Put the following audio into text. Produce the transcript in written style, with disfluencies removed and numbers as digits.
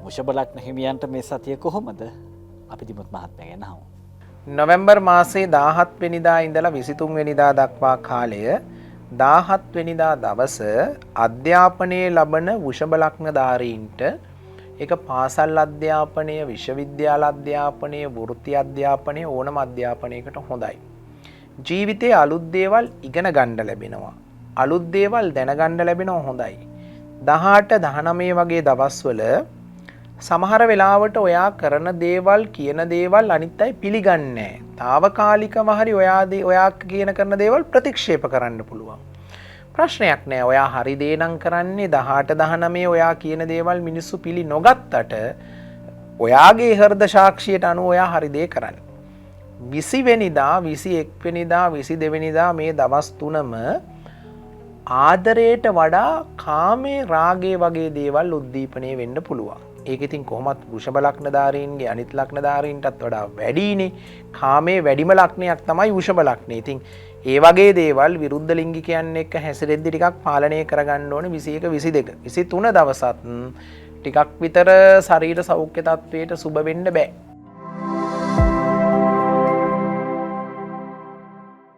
වෘෂභ ලග්න හිමියන්ට මේ සතිය කොහොමද? අපි දිමුත් මහත්මයාගෙන් අහමු. නොවැම්බර් මාසයේ 17 වෙනිදා ඉඳලා 23 වෙනිදා දක්වා කාලය 17 වෙනිදා දවස අධ්‍යාපනයේ ලබන වෘෂභ ලග්නධාරීන්ට ඒක පාසල් අධ්‍යාපනය, විශ්වවිද්‍යාල අධ්‍යාපනය, වෘත්ති අධ්‍යාපනය ඕනම අධ්‍යාපනයකට හොඳයි. ජීවිතයේ අලුත් දේවල් ඉගෙන ගන්න ලැබෙනවා. අලුත් දේවල් දැනගන්න ලැබෙනවා හොඳයි. 18 19 වගේ දවස්වල සමහර වෙලාවට ඔයා කරන දේවල් කියන දේවල් අනිත් අය පිළිගන්නේ නැහැ. తాවකාලිකව හරි ඔයා කියන කරන දේවල් ප්‍රතික්ෂේප කරන්න පුළුවන්. ප්‍රශ්නයක් නෑ. ඔයා හරි දේ නම් කරන්නේ 18 19 ඔයා කියන දේවල් මිනිස්සු පිළි නොගත්තට ඔයාගේ හෘද සාක්ෂියට අනුව ඔයා හරි දේ කරන්නේ. 20 වෙනිදා 21 වෙනිදා 22 වෙනිදා මේ දවස් තුනම ආදරයට වඩා කාමයේ රාගයේ වගේ දේවල් උද්දීපනය වෙන්න පුළුවන්. ඒක ඉතින් කොහොමත් වෘෂභ ලග්නධාරීන්ගේ අනිත් ලග්නධාරීන්ටත් වඩා වැඩිනේ. කාමයේ වැඩිම ලග්නයක් තමයි වෘෂභ ලග්නේ. ඉතින් ඒ වගේ දේවල් විරුද්ධ ලිංගිකයන් එක්ක හැසිරෙද්දි ටිකක් පාලනය කරගන්න ඕනේ 21 22 23 දවසත් ටිකක් විතර ශරීර සෞඛ්‍ය තත්වයට සුබ වෙන්න බෑ.